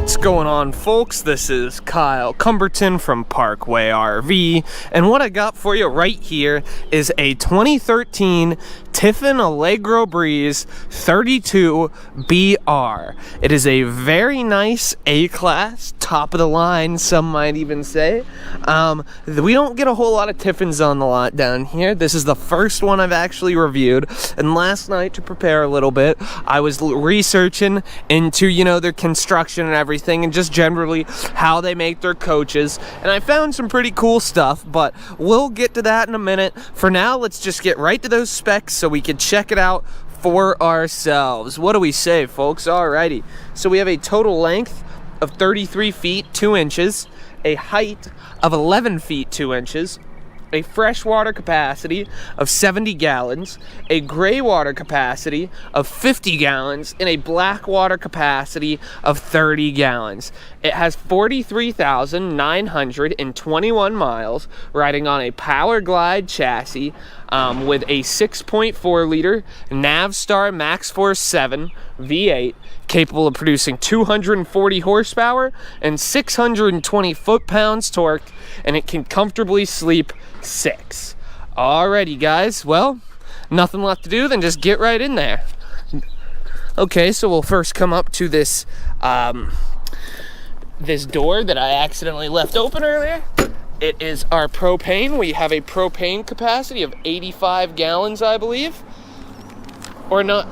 What's going on, folks? This is Kyle Cumberton from Parkway RV, and what I got for you right here is a 2013 Tiffin Allegro Breeze 32 BR. It is a very nice A-class, top of the line, some might even say. We don't get a whole lot of Tiffins on the lot down here. This is the first one I've actually reviewed, and last night, to prepare a little bit, I was researching into, their construction and everything, and just generally how they make their coaches, and I found some pretty cool stuff, but we'll get to that in a minute. For now, let's just get right to those specs so we can check it out for ourselves. What do we say, folks? Alrighty, so we have a total length of 33 feet 2 inches, a height of 11 feet 2 inches, a freshwater capacity of 70 gallons, a gray water capacity of 50 gallons, and a black water capacity of 30 gallons. It has 43,921 miles, riding on a Power Glide chassis with a 6.4 liter Navstar Max Force 7 V8, capable of producing 240 horsepower and 620 foot-pounds torque, and it can comfortably sleep 6. Alrighty, guys, well, nothing left to do than just get right in there. Okay, so we'll first come up to this this door that I accidentally left open earlier. It is our propane. We have a propane capacity of 85 gallons, I believe, or not.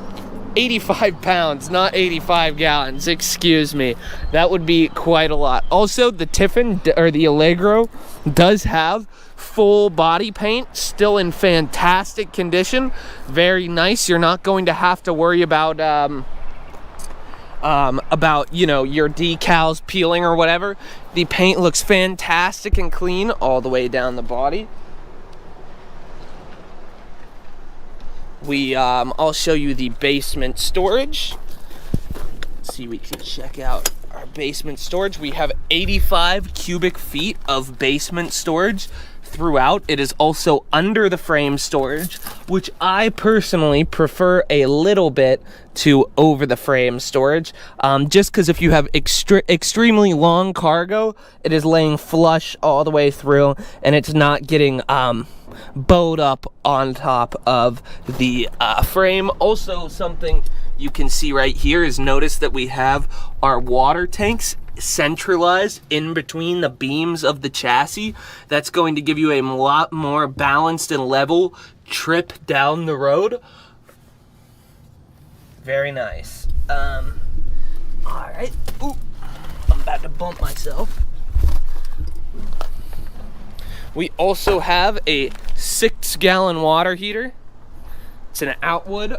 85 pounds, not 85 gallons, excuse me. That would be quite a lot. Also, the Tiffin, or the Allegro, does have full body paint, still in fantastic condition. Very nice. You're not going to have to worry about your decals peeling or whatever. The paint looks fantastic and clean all the way down the body. I'll show you the basement storage. Let's see, we can check out our basement storage. We have 85 cubic feet of basement storage throughout. It is also under the frame storage, which I personally prefer a little bit to over the frame storage, just because if you have extremely long cargo, it is laying flush all the way through, and it's not getting bowed up on top of the frame. Also, something you can see right here is, notice that we have our water tanks centralized in between the beams of the chassis. That's going to give you a lot more balanced and level trip down the road. Very nice. All right. Ooh, I'm about to bump myself. We also have a 6-gallon water heater. It's an Outwood.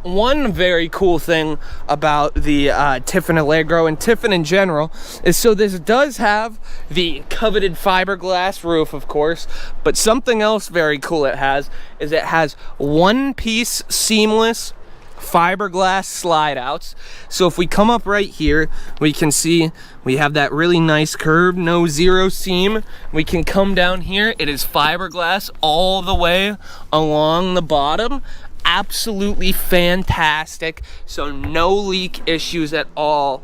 One very cool thing about the Tiffin Allegro and Tiffin in general is, so this does have the coveted fiberglass roof, of course, but something else very cool it has is it has one-piece seamless fiberglass slide outs. So if we come up right here, we can see we have that really nice curve, no zero seam. We can come down here, it is fiberglass all the way along the bottom. Absolutely fantastic. So no leak issues at all,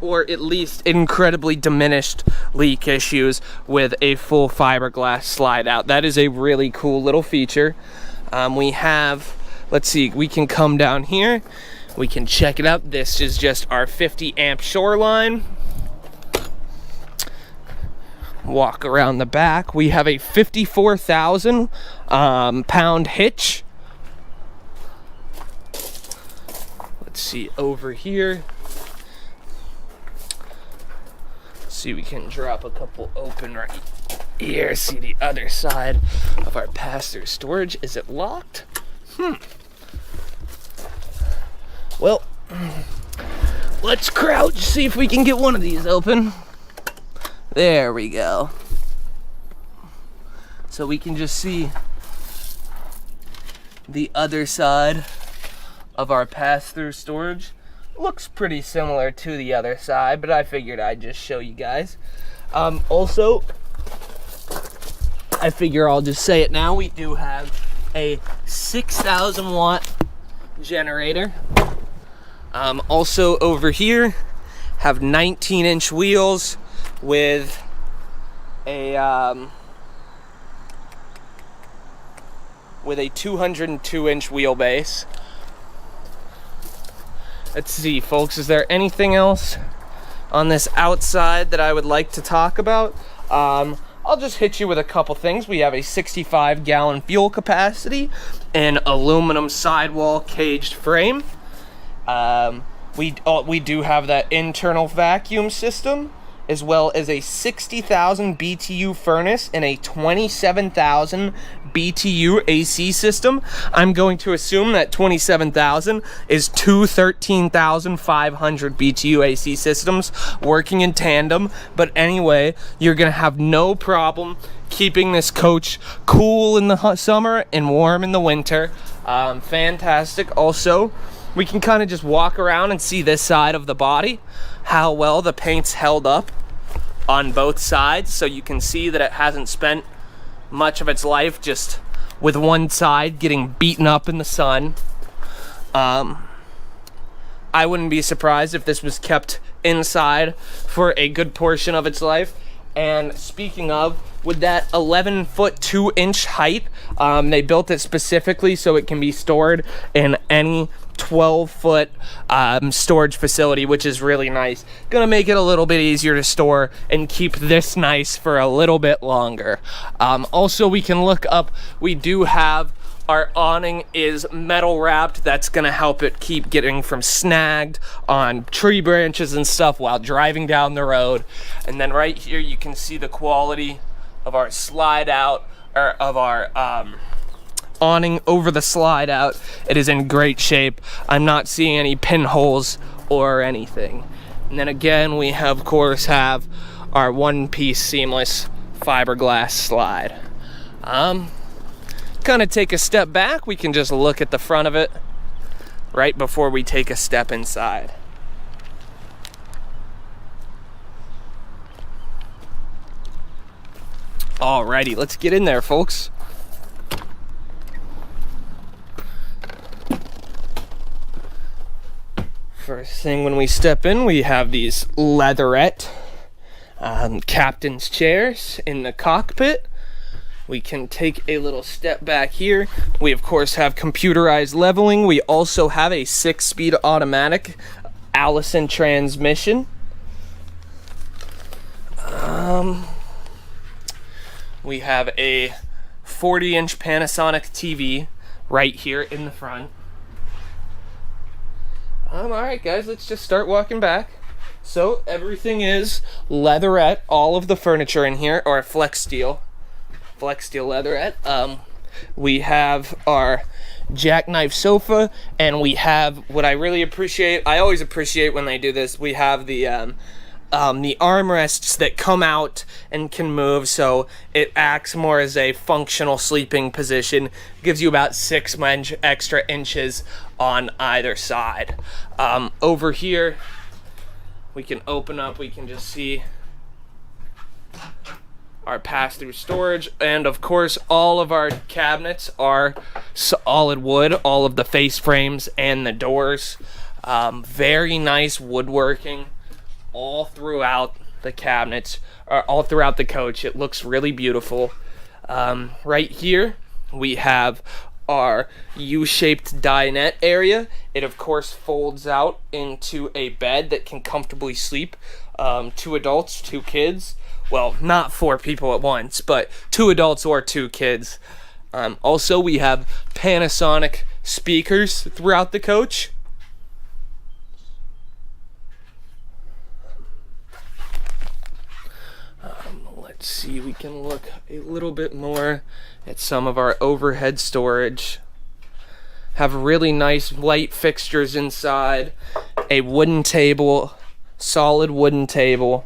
or at least incredibly diminished leak issues with a full fiberglass slide out. That is a really cool little feature. We have, let's see, we can come down here, we can check it out. This is just our 50 amp shoreline. Walk around the back. We have a 54,000 pound hitch. Let's see over here. Let's see, we can drop a couple open right here. See the other side of our pass-through storage. Is it locked? Well, let's crouch, see if we can get one of these open. There we go. So we can just see the other side of our pass-through storage. Looks pretty similar to the other side, but I figured I'd just show you guys. Also, I figure I'll just say it now, we do have a 6,000 watt generator. Also over here have 19-inch wheels with a 202-inch wheelbase. Let's see, folks, is there anything else on this outside that I would like to talk about? I'll just hit you with a couple things. We have a 65-gallon fuel capacity, an aluminum sidewall caged frame. We do have that internal vacuum system, as well as a 60,000 BTU furnace and a 27,000 BTU AC system. I'm going to assume that 27,000 is two 13,500 BTU AC systems working in tandem. But anyway, you're gonna have no problem keeping this coach cool in the summer and warm in the winter. Fantastic. Also, we can kind of just walk around and see this side of the body, how well the paint's held up on both sides, so you can see that it hasn't spent much of its life just with one side getting beaten up in the sun. I wouldn't be surprised if this was kept inside for a good portion of its life. And speaking of, with that 11-foot 2-inch height, they built it specifically so it can be stored in any 12-foot storage facility, which is really nice. Gonna make it a little bit easier to store and keep this nice for a little bit longer. Also, we can look up, we do have our awning is metal wrapped. That's gonna help it keep getting from snagged on tree branches and stuff while driving down the road. And then right here you can see the quality of our slide out, or of our awning over the slide out. It is in great shape. I'm not seeing any pinholes or anything. And then again, we have, of course, have our one-piece seamless fiberglass slide. Kind of take a step back, we can just look at the front of it right before we take a step inside. Alrighty, let's get in there, folks. First thing when we step in, we have these leatherette captain's chairs in the cockpit. We can take a little step back here. We, of course, have computerized leveling. We also have a 6-speed automatic Allison transmission. We have a 40-inch Panasonic TV right here in the front. Alright guys, let's just start walking back. So everything is leatherette. All of the furniture in here are flex steel leatherette. We have our jackknife sofa, and we have what I really appreciate. I always appreciate when they do this. We have the armrests that come out and can move, so it acts more as a functional sleeping position. Gives you about 6 extra inches on either side. Over here, we can open up. We can just see our pass-through storage, and of course all of our cabinets are solid wood, all of the face frames and the doors. Very nice woodworking all throughout the cabinets, or all throughout the coach. It looks really beautiful. Right here we have our U-shaped dinette area. It of course folds out into a bed that can comfortably sleep 2 adults, 2 kids. Well, not 4 people at once, but 2 adults or 2 kids. Also, we have Panasonic speakers throughout the coach. Let's see, we can look a little bit more at some of our overhead storage. Have really nice light fixtures inside. A wooden table, solid wooden table.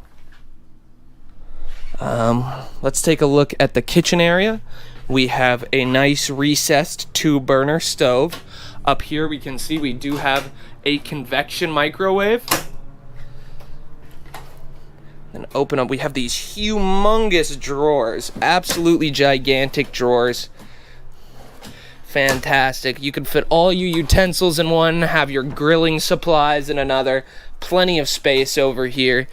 Let's take a look at the kitchen area. We have a nice recessed 2-burner stove. Up here we can see we do have a convection microwave. Then open up, we have these humongous drawers, absolutely gigantic drawers. Fantastic. You can fit all your utensils in one, have your grilling supplies in another. Plenty of space over here.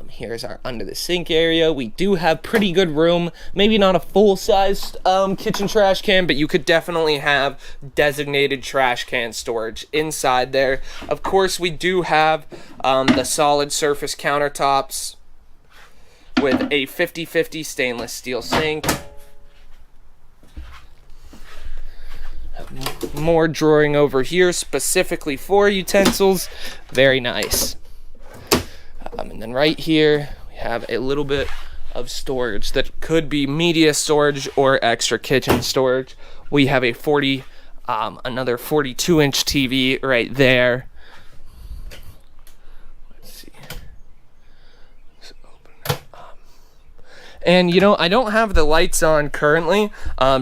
Here's our under the sink area. We do have pretty good room. Maybe not a full-sized kitchen trash can, but you could definitely have designated trash can storage inside there. Of course, we do have the solid surface countertops with a 50/50 stainless steel sink. More drawing over here specifically for utensils. Very nice. And then right here, we have a little bit of storage that could be media storage or extra kitchen storage. We have a another 42-inch TV right there. Let's see. Let's open it up. And you know, I don't have the lights on currently,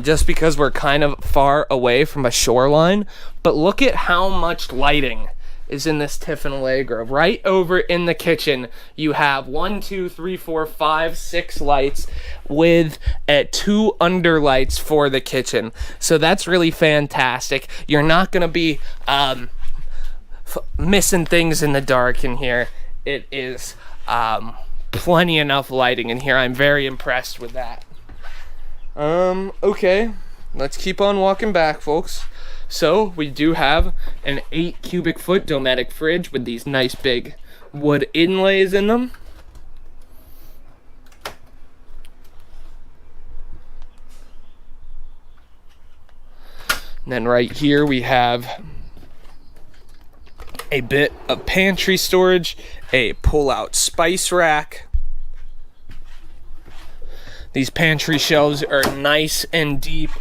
just because we're kind of far away from a shoreline. But look at how much lighting is in this Tiffin Allegro. Right over in the kitchen, you have 1, 2, 3, 4, 5, 6 lights with 2 underlights for the kitchen. So that's really fantastic. You're not gonna be missing things in the dark in here. It is plenty enough lighting in here. I'm very impressed with that. Okay, let's keep on walking back, folks. So we do have an 8 cubic foot Dometic fridge with these nice big wood inlays in them. And then right here we have a bit of pantry storage, a pull-out spice rack. These pantry shelves are nice and deep.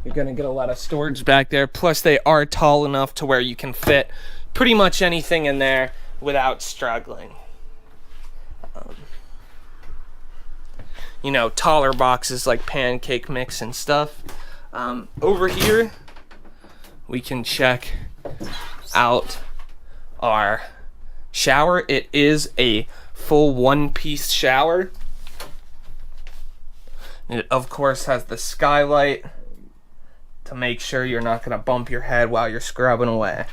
You're gonna get a lot of storage back there. Plus they are tall enough to where you can fit pretty much anything in there without struggling. You know, taller boxes like pancake mix and stuff. Over here, we can check out our shower. It is a full one-piece shower. It of course has the skylight to make sure you're not going to bump your head while you're scrubbing away.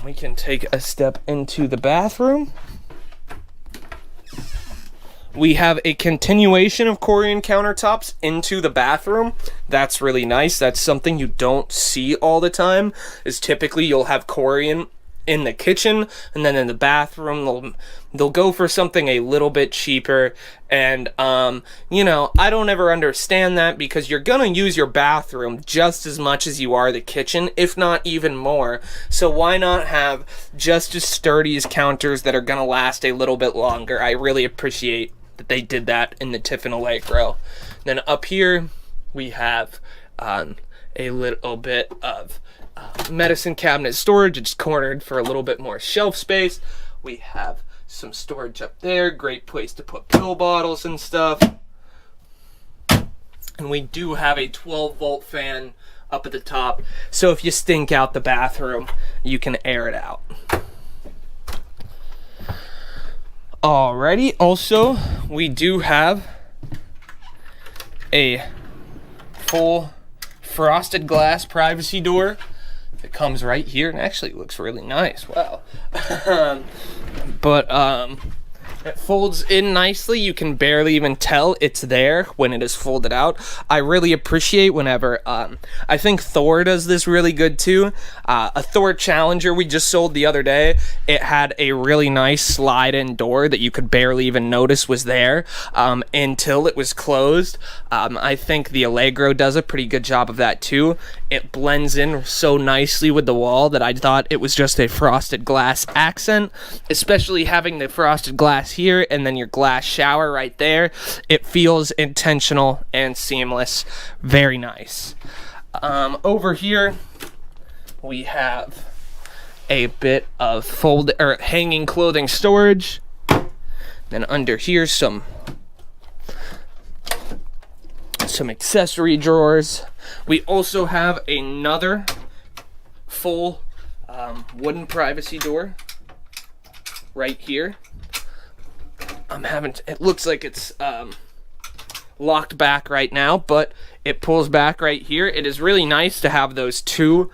We can take a step into the bathroom. We have a continuation of Corian countertops into the bathroom. That's really nice. That's something you don't see all the time, is typically you'll have Corian in the kitchen, and then in the bathroom they'll go for something a little bit cheaper. And you know, I don't ever understand that, because you're gonna use your bathroom just as much as you are the kitchen, if not even more. So why not have just as sturdy as counters that are gonna last a little bit longer? I really appreciate that they did that in the Tiffin Allegro. Then up here we have a little bit of medicine cabinet storage. It's cornered for a little bit more shelf space. We have some storage up there. Great place to put pill bottles and stuff. And we do have a 12-volt fan up at the top, so if you stink out the bathroom, you can air it out. Alrighty, also we do have a full frosted glass privacy door. It comes right here, and actually it looks really nice. Wow. But it folds in nicely. You can barely even tell it's there when it is folded out. I really appreciate whenever I think Thor does this really good too. A Thor Challenger we just sold the other day, it had a really nice slide-in door that you could barely even notice was there until it was closed. I think the Allegro does a pretty good job of that too. It blends in so nicely with the wall that I thought it was just a frosted glass accent, especially having the frosted glass here and then your glass shower right there. It feels intentional and seamless. Very nice. Over here we have a bit of hanging clothing storage. Then under here some accessory drawers. We also have another full wooden privacy door right here. It looks like it's locked back right now, but it pulls back right here. It is really nice to have those two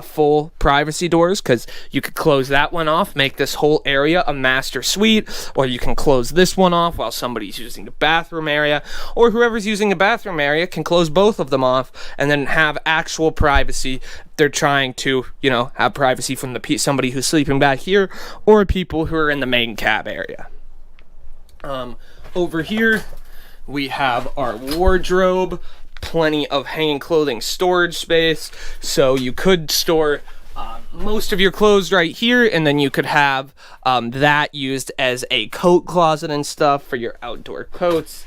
full privacy doors, because you could close that one off, make this whole area a master suite, or you can close this one off while somebody's using the bathroom area, or whoever's using the bathroom area can close both of them off and then have actual privacy. They're trying to, you know, have privacy from somebody who's sleeping back here, or people who are in the main cab area. Over here we have our wardrobe, plenty of hanging clothing storage space, so you could store most of your clothes right here, and then you could have that used as a coat closet and stuff for your outdoor coats.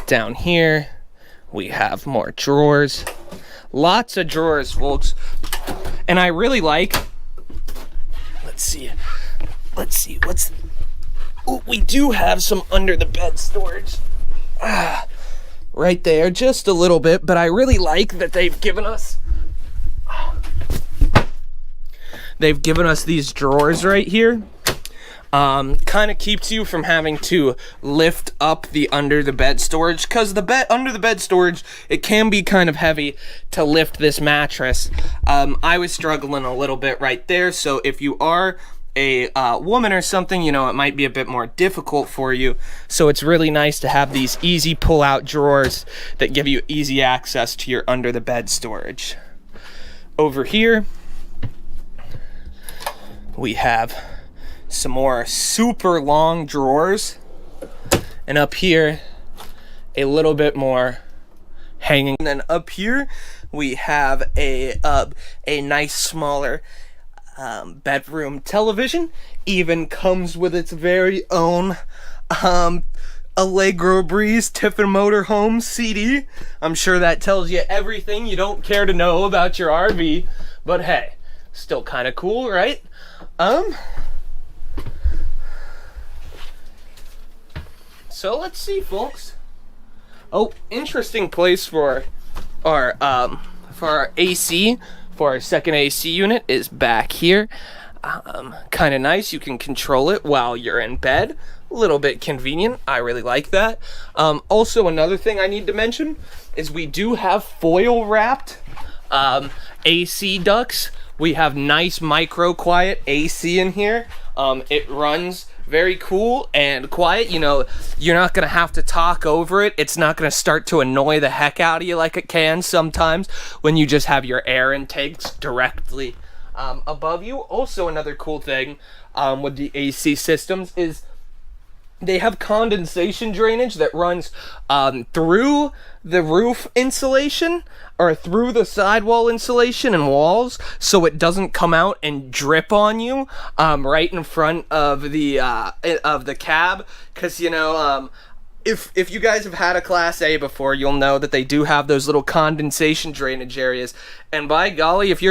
Down here we have more drawers, lots of drawers, folks, and I really like, let's see what's, oh, we do have some under the bed storage right there, just a little bit, but I really like that they've given us these drawers right here. Kind of keeps you from having to lift up the under the bed storage, because the under the bed storage, it can be kind of heavy to lift this mattress. I was struggling a little bit right there, so if you are a woman or something, you know, it might be a bit more difficult for you. So it's really nice to have these easy pull-out drawers that give you easy access to your under the bed storage. Over here we have some more super long drawers, and up here a little bit more hanging. And then up here we have a nice smaller bedroom television. Even comes with its very own Allegro Breeze Tiffin Motorhome CD. I'm sure that tells you everything you don't care to know about your RV, but hey, still kind of cool, right? So let's see, folks. Oh, interesting place for our AC. For our second AC unit is back here. Kind of nice. You can control it while you're in bed. A little bit convenient. I really like that. Also, another thing I need to mention is we do have foil wrapped AC ducts. We have nice micro quiet AC in here. It runs very cool and quiet. You know, you're not gonna have to talk over it. It's not gonna start to annoy the heck out of you like it can sometimes when you just have your air intakes directly above you. Also, another cool thing with the AC systems is they have condensation drainage that runs through the roof insulation or through the sidewall insulation and walls, so it doesn't come out and drip on you right in front of the cab. Because, you know, if you guys have had a Class A before, you'll know that they do have those little condensation drainage areas, and by golly, if you're